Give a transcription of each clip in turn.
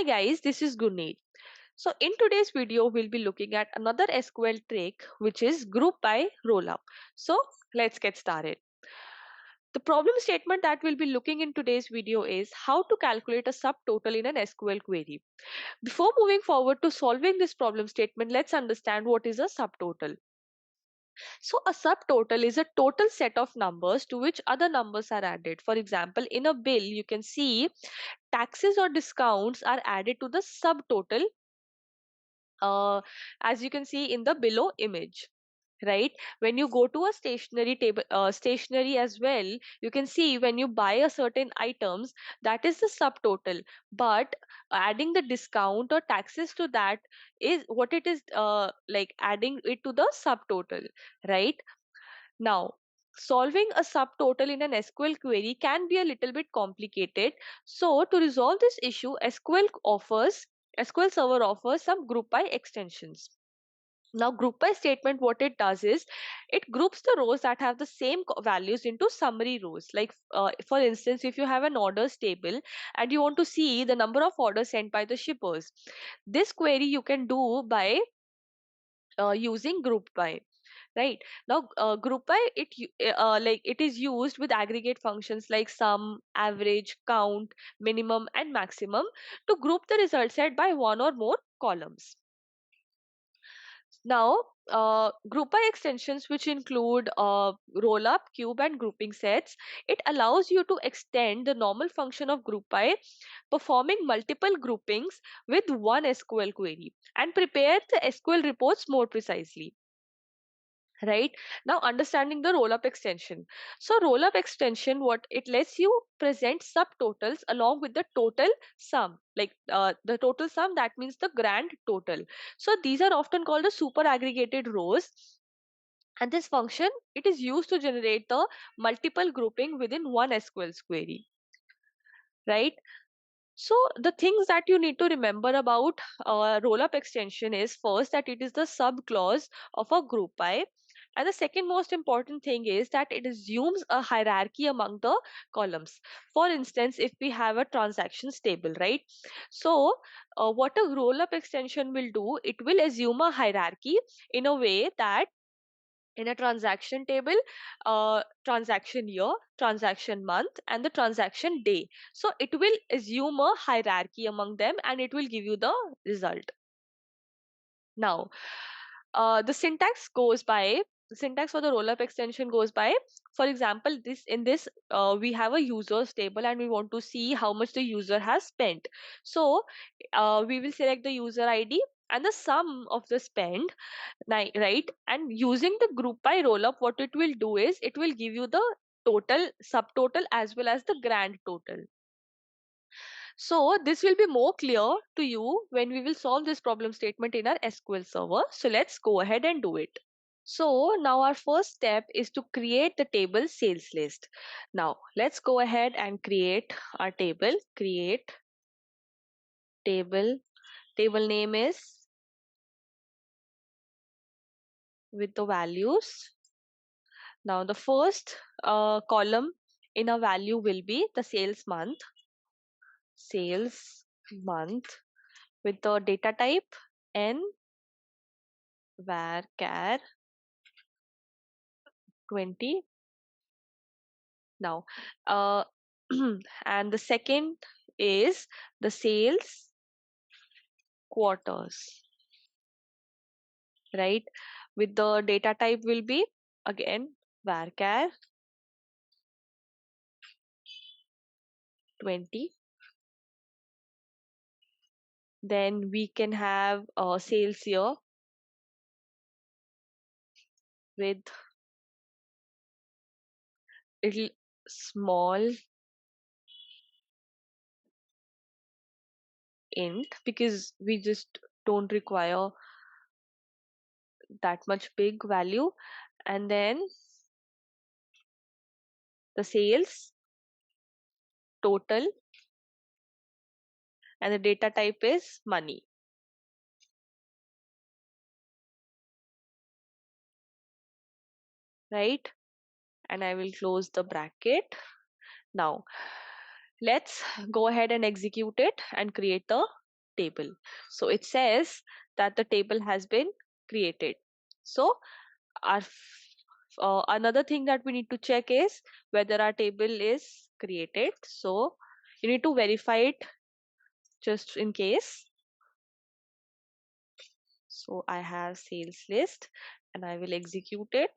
Hi guys, this is Gurneet. So in today's video, we'll be looking at another SQL trick, which is group by rollup. So let's get started. The problem statement that we'll be looking in today's video is how to calculate a subtotal in an SQL query. Before moving forward to solving this problem statement, let's understand what is a subtotal. So a subtotal is a total set of numbers to which other numbers are added. For example, in a bill, you can see taxes or discounts are added to the subtotal, as you can see in the below image. Right, when you go to a stationery table, stationery as well, you can see when you buy a certain items, that is the subtotal, but adding the discount or taxes to that is what it is, like adding it to the subtotal. Right, now, solving a subtotal in an SQL query can be a little bit complicated. So to resolve this issue, SQL Server offers some group by extensions. Now, group by statement, what it does is it groups the rows that have the same values into summary rows. Like, for instance, if you have an orders table and you want to see the number of orders sent by the shippers, this query you can do by using group by. Right, now, group by like it is used with aggregate functions like sum, average, count, minimum and maximum to group the result set by one or more columns. Now, group by extensions, which include rollup, cube, and grouping sets, it allows you to extend the normal function of group by, performing multiple groupings with one SQL query, and prepare the SQL reports more precisely. Right, now, understanding the rollup extension. So rollup extension, what it lets you present subtotals along with the total sum, like the total sum, that means the grand total. So these are often called the super aggregated rows, and this function, it is used to generate the multiple grouping within one SQL query. Right, so the things that you need to remember about rollup extension is, first, that it is the sub clause of a group by, and the second most important thing is that it assumes a hierarchy among the columns. For instance, if we have a transactions table, right? So what a rollup extension will do, it will assume a hierarchy in a way that in a transaction table, transaction year, transaction month, and the transaction day. So it will assume a hierarchy among them and it will give you the result. Now, the syntax for the rollup extension goes by, for example, this we have a users table and we want to see how much the user has spent. So we will select the user ID and the sum of the spend. Right, and using the group by rollup, what it will do is it will give you the total, subtotal, as well as the grand total. So this will be more clear to you when we will solve this problem statement in our SQL server. So let's go ahead and do it. So now our first step is to create the table sales list. Now let's go ahead and create our table. Create table. Table name is with the values. Now the first column in a value will be the sales month with the data type n var char 20. Now, and the second is the sales quarters, right? With the data type will be again var char 20. Then we can have sales year with little small int, because we just don't require that much big value. And then the sales total, and the data type is money. Right, and I will close the bracket. Now let's go ahead and execute it and create the table. So it says that the table has been created. So another thing that we need to check is whether our table is created. So you need to verify it just in case. So I have sales list and I will execute it.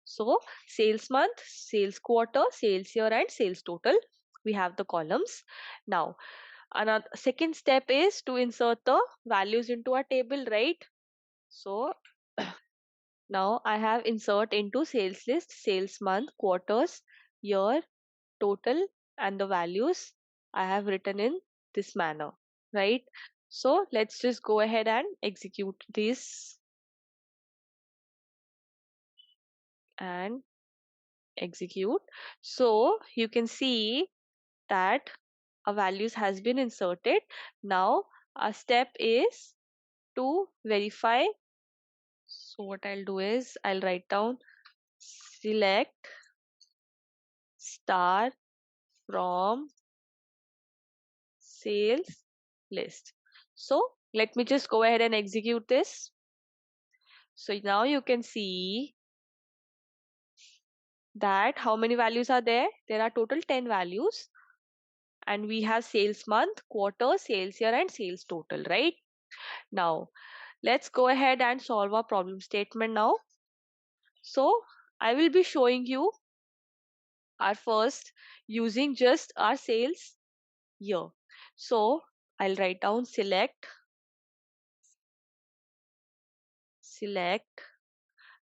So sales month, sales quarter, sales year, and sales total. We have the columns. Now, another second step is to insert the values into our table, right? So now I have insert into sales list, sales month, quarters, year, total, and the values I have written in this manner, right? So let's just go ahead and execute this and execute. So you can see that a values has been inserted. Now a step is to verify. So what I'll do is I'll write down select star from sales list. So let me just go ahead and execute this. So now you can see that how many values are there? There are total 10 values, and we have sales month, quarter, sales year, and sales total, right? Now let's go ahead and solve our problem statement now. So I will be showing you our first using just our sales year. So I'll write down select.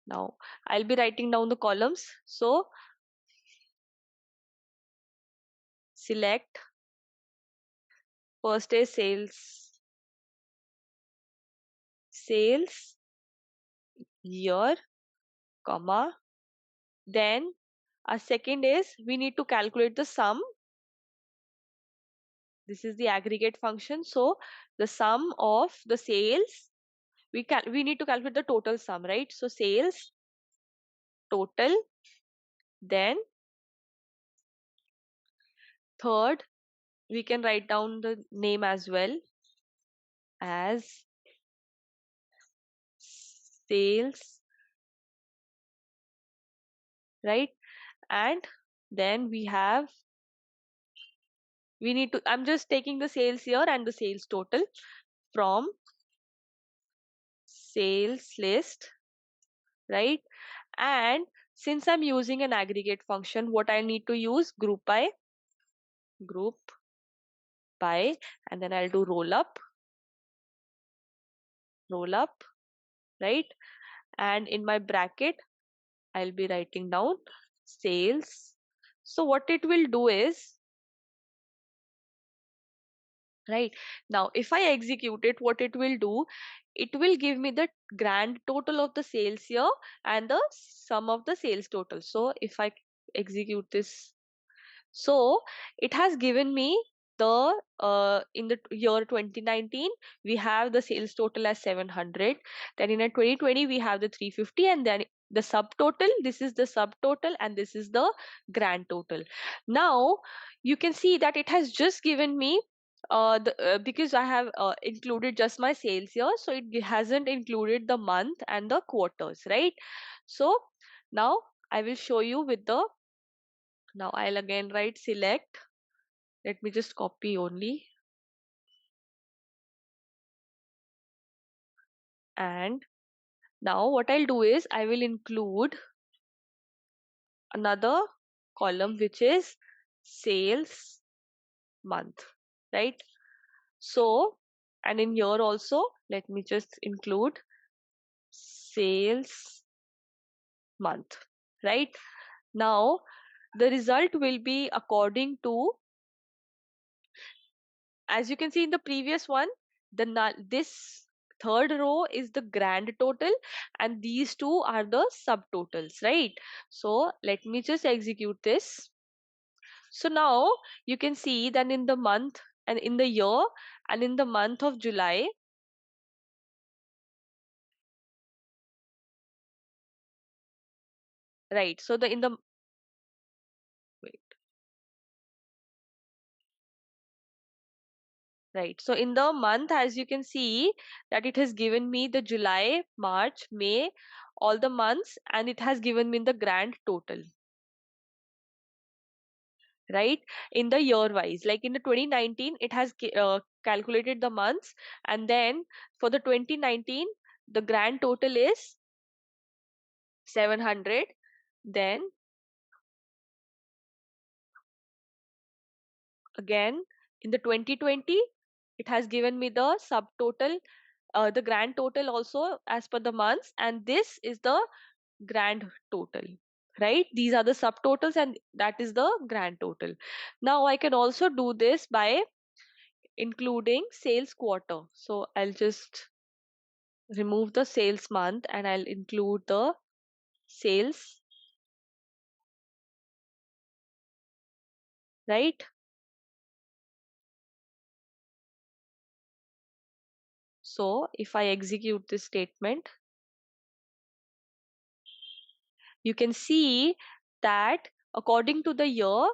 Now I'll be writing down the columns. So select, first is sales year, comma. Then our second is we need to calculate the sum. This is the aggregate function. So the sum of the sales, we need to calculate the total sum, right? So sales total. Then third, we can write down the name as well as sales, right? And then we need to, I'm just taking the sales here and the sales total from sales list, right? And since I'm using an aggregate function, what I need to use group by, and then I'll do roll up, right? And in my bracket, I'll be writing down sales. So what it will do is, right now, if I execute it, what it will do, it will give me the grand total of the sales here and the sum of the sales total. So if I execute this, so it has given me the in the year 2019 we have the sales total as 700, then in a 2020 we have the 350, and then the subtotal, this is the subtotal, and this is the grand total. Now you can see that it has just given me because I have included just my sales here, so it hasn't included the month and the quarters, right? So now I will show you with the, now I'll again write select. Let me just copy only. And now what I'll do is I will include another column which is sales month, right? So, and in here also, let me just include sales month, right? Now, the result will be according to, as you can see in the previous one, this third row is the grand total and these two are the subtotals, right? So let me just execute this. So now you can see that in the month and in the year and in the month of July, right? So the in the, wait, Right. So in the month, as you can see, that it has given me the July, March, May, all the months, and it has given me the grand total. Right. In the year wise, like in the 2019, it has calculated the months, and then for the 2019, the grand total is 700. Then again in the 2020, it has given me the subtotal, the grand total also as per the months, and this is the grand total. Right, these are the subtotals and that is the grand total. Now I can also do this by including sales quarter. So I'll just remove the sales month and I'll include the sales. Right. So if I execute this statement, you can see that according to the year,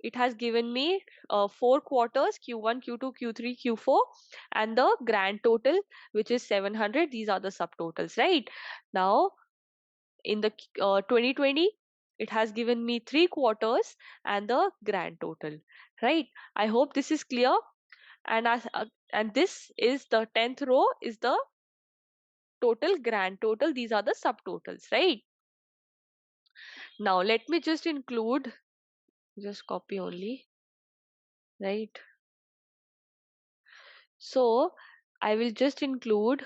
it has given me 4 quarters, Q1, Q2, Q3, Q4, and the grand total, which is 700. These are the subtotals, right? Now, in the 2020, it has given me 3 quarters and the grand total, right? I hope this is clear. And this is the 10th row is the total grand total. These are the subtotals, right? Now, let me just include, just copy only, right? So I will just include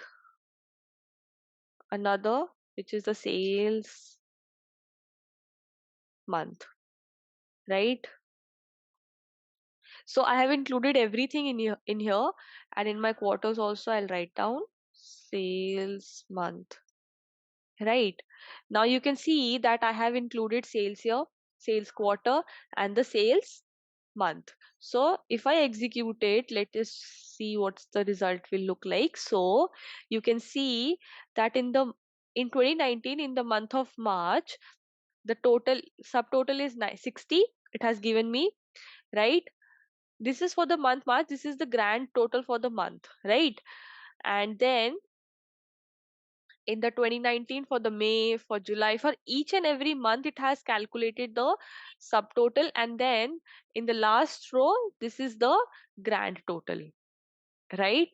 another, which is the sales month, right? So I have included everything in here, and in my quarters also I'll write down sales month. Right. Now you can see that I have included sales here, sales quarter, and the sales month. So if I execute it, let us see what's the result will look like. So you can see that in 2019, in the month of March, the total subtotal is 60. It has given me, right? This is for the month March. This is the grand total for the month, right? And then in the 2019, for the May, for July, for each and every month it has calculated the subtotal, and then in the last row this is the grand total, right?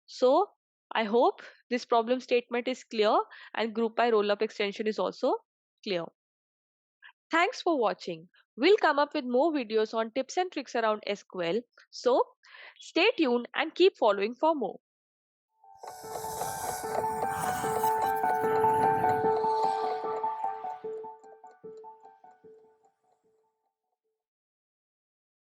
So I hope this problem statement is clear, and group by roll up extension is also clear. Thanks for watching. We'll come up with more videos on tips and tricks around SQL, so stay tuned and keep following for more.